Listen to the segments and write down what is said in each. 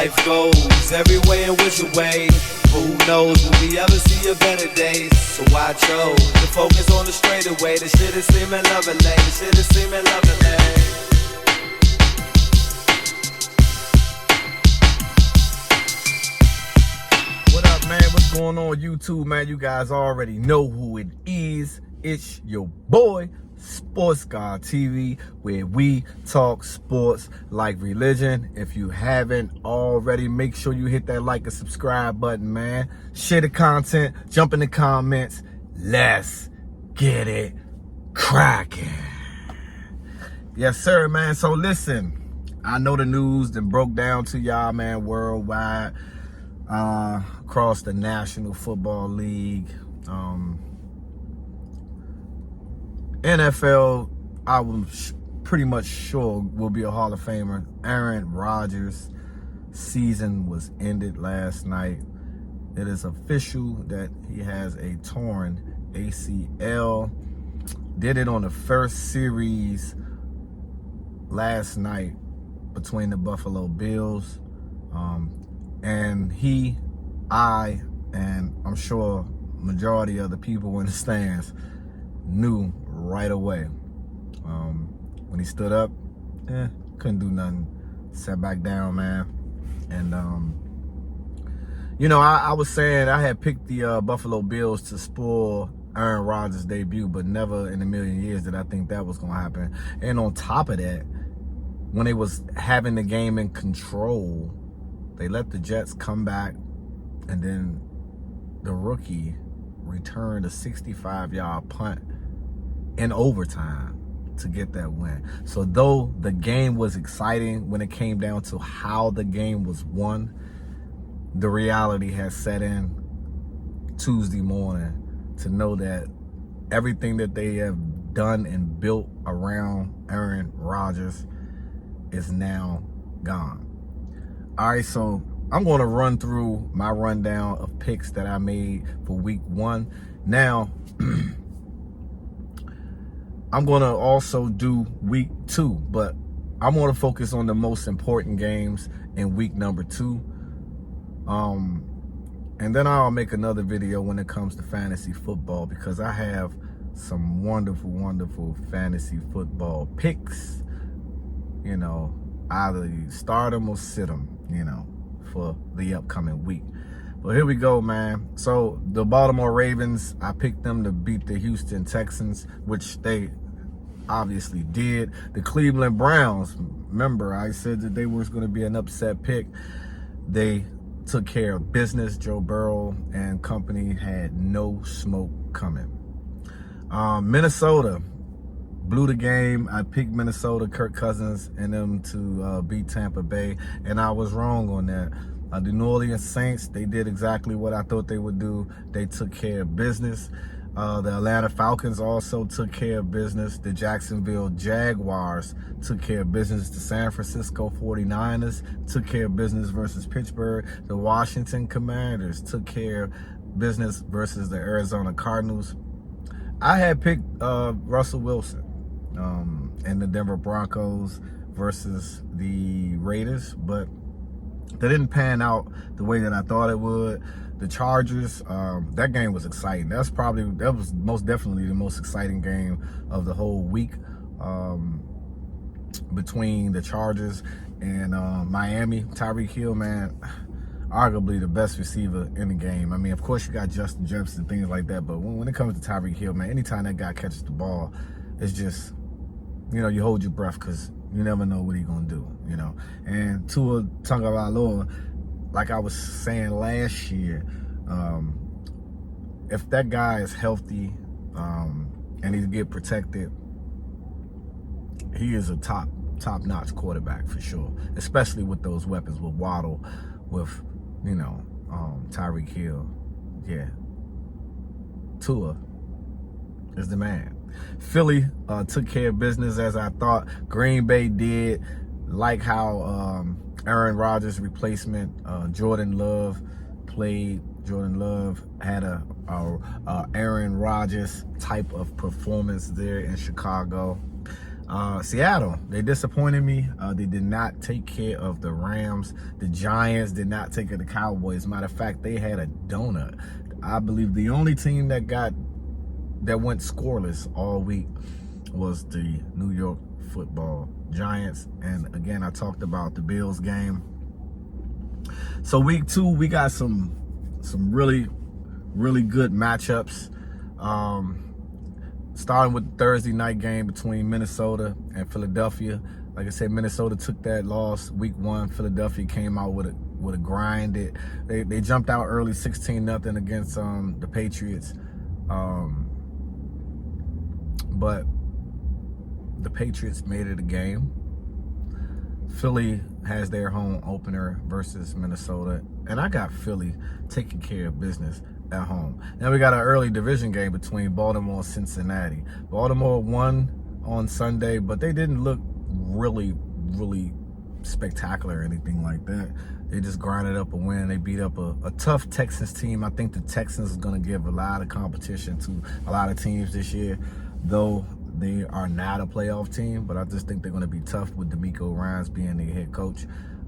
life goes, every way and which way. But who knows, will we ever see a better day? So I chose to focus on the straightaway. The shit is seeming lovely, the shit is seeming lovely. What up, man? What's going on YouTube, man? You guys already know who it is. It's your boy, Sports God TV, where we talk sports like religion. If you haven't already, make sure you hit that like and subscribe button, man. Share the content, jump in the comments. Let's get it cracking. Yes, sir, man. So listen, I know the news that broke down to y'all, man, worldwide, across the National Football League. NFL, I was pretty much sure will be a Hall of Famer. Aaron Rodgers' season was ended last night. It is official that he has a torn ACL. Did it on the first series last night between the Buffalo Bills. And I, and I'm sure majority of the people in the stands knew right away. When he stood up, couldn't do nothing. Sat back down, man. And you know, I was saying I had picked the Buffalo Bills to spoil Aaron Rodgers' debut, but never in a million years did I think that was gonna happen. And on top of that, when they was having the game in control, they let the Jets come back, and then the rookie returned a 65-yard punt in overtime to get that win. So though the game was exciting when it came down to how the game was won, the reality has set in Tuesday morning to know that everything that they have done and built around Aaron Rodgers is now gone. All right, so I'm going to run through my rundown of picks that I made for week 1. Now, I'm going to also do week 2, but I'm going to focus on the most important games in week number 2. And then I'll make another video when it comes to fantasy football, because I have some wonderful, wonderful fantasy football picks. You know, either you start them or sit them, you know, for the upcoming week. But here we go, man. So the Baltimore Ravens, I picked them to beat the Houston Texans, which they obviously did. The Cleveland Browns, remember I said that they was going to be an upset pick. They took care of business. Joe Burrow and company had no smoke coming. Minnesota blew the game. I picked Minnesota, Kirk Cousins, and them to beat Tampa Bay, and I was wrong on that. The New Orleans Saints, they did exactly what I thought they would do. They took care of business. The Atlanta Falcons also took care of business. The Jacksonville Jaguars took care of business. The San Francisco 49ers took care of business versus Pittsburgh. The Washington Commanders took care of business versus the Arizona Cardinals. I had picked Russell Wilson and the Denver Broncos versus the Raiders, but they didn't pan out the way that I thought it would. The Chargers, that game was exciting. That was most definitely the most exciting game of the whole week, between the Chargers and Miami. Tyreek Hill, man, arguably the best receiver in the game. I mean, of course you got Justin Jefferson, things like that, but when it comes to Tyreek Hill, man, anytime that guy catches the ball, it's just, you know, you hold your breath, because you never know what he's gonna do, you know. And Tua Tagovailoa, like I was saying last year, if that guy is healthy and he get protected, he is a top-notch quarterback for sure, especially with those weapons, with Waddle, with, you know, Tyreek Hill. Yeah, Tua is the man. Philly took care of business as I thought Green Bay did. Like how Aaron Rodgers' replacement, Jordan Love, played. Jordan Love had a Aaron Rodgers type of performance there in Chicago. Seattle, they disappointed me. They did not take care of the Rams. The Giants did not take care of the Cowboys. Matter of fact, they had a donut. I believe the only team that went scoreless all week was the New York Football Giants. And again, I talked about the Bills game. So week 2, we got some really, really good matchups. Starting with the Thursday night game between Minnesota and Philadelphia. Like I said, Minnesota took that loss week 1. Philadelphia came out with a grind. They jumped out early 16-0 against the Patriots. But the Patriots made it a game. Philly has their home opener versus Minnesota, and I got Philly taking care of business at home. Now we got an early division game between Baltimore and Cincinnati. Baltimore won on Sunday, but they didn't look really spectacular or anything like that. They just grinded up a win. They beat up a tough Texans team. I think the Texans is going to give a lot of competition to a lot of teams this year, though they are not a playoff team, but I just think they're going to be tough with D'Amico Ryans being the head coach.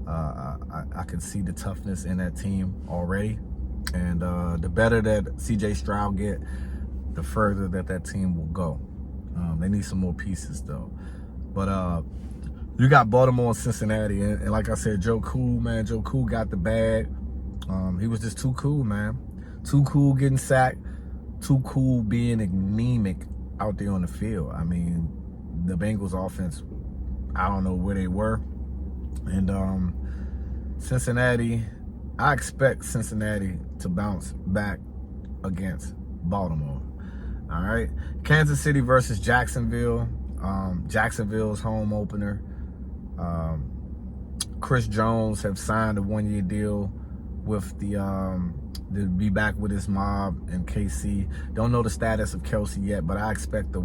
I can see the toughness in that team already. And the better that C.J. Stroud get, the further that team will go. They need some more pieces, though. But you got Baltimore and Cincinnati. And like I said, Joe Cool, man. Joe Cool got the bag. He was just too cool, man. Too cool getting sacked. Too cool being anemic out there on the field. I mean, the Bengals offense, I don't know where they were. And Cincinnati, I expect Cincinnati to bounce back against Baltimore. All right. Kansas City versus Jacksonville. Jacksonville's home opener. Chris Jones have signed a 1-year deal with to be back with his mob in KC. Don't know the status of Kelsey yet, but I expect the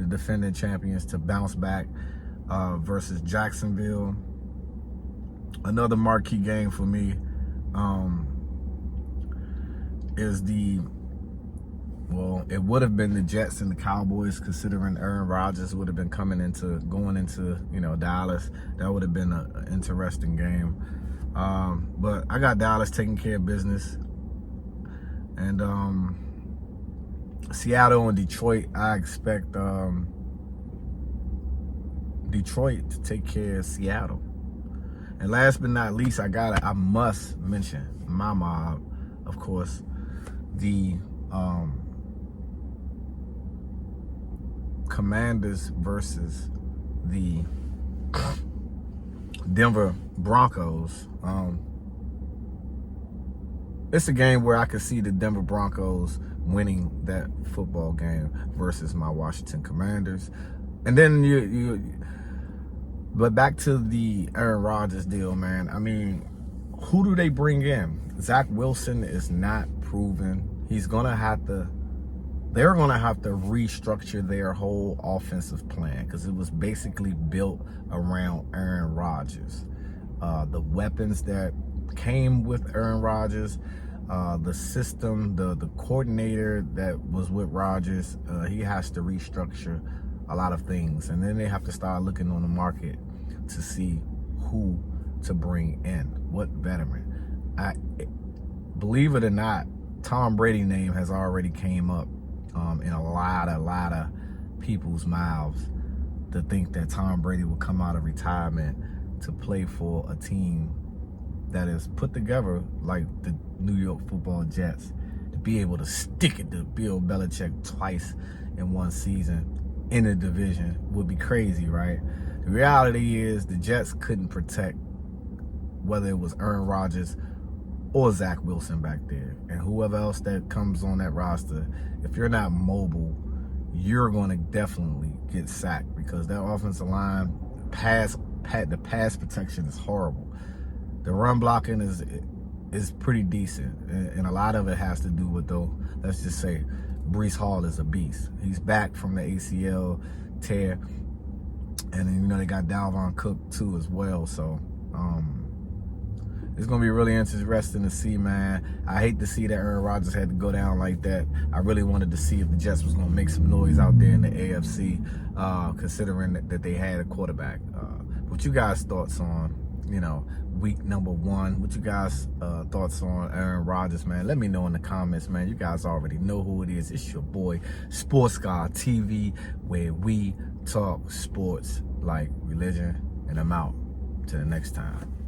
defending champions, to bounce back versus Jacksonville. Another marquee game for me is it would have been the Jets and the Cowboys, considering Aaron Rodgers would have been going into Dallas. That would have been an interesting game. But I got Dallas taking care of business. And Seattle and Detroit, I expect Detroit to take care of Seattle. And last but not least, I must mention my mob, of course, the Commanders versus the Denver Broncos. It's a game where I could see the Denver Broncos winning that football game versus my Washington Commanders. And then but back to the Aaron Rodgers deal, man. I mean, who do they bring in? Zach Wilson is not proven. They're going to have to restructure their whole offensive plan, because it was basically built around Aaron Rodgers. The weapons that came with Aaron Rodgers, the system, the coordinator that was with Rodgers, he has to restructure a lot of things. And then they have to start looking on the market to see who to bring in, what veteran. Believe it or not, Tom Brady's name has already came up in a lot of people's mouths, to think that Tom Brady will come out of retirement to play for a team that is put together like the New York Football Jets, to be able to stick it to Bill Belichick twice in one season in a division would be crazy, right? The reality is the Jets couldn't protect whether it was Aaron Rodgers or Zach Wilson back there. And whoever else that comes on that roster, if you're not mobile, you're going to definitely get sacked, because that offensive line, the pass protection is horrible. The run blocking is pretty decent, and a lot of it has to do with, though, let's just say, Breece Hall is a beast. He's back from the ACL tear, and then, they got Dalvin Cook too as well. So it's going to be really interesting to see, man. I hate to see that Aaron Rodgers had to go down like that. I really wanted to see if the Jets was going to make some noise out there in the AFC, considering that they had a quarterback. What you guys' thoughts on, week number 1? What you guys' thoughts on Aaron Rodgers, man? Let me know in the comments, man. You guys already know who it is. It's your boy, Sports Guy TV, where we talk sports like religion. And I'm out. Till the next time.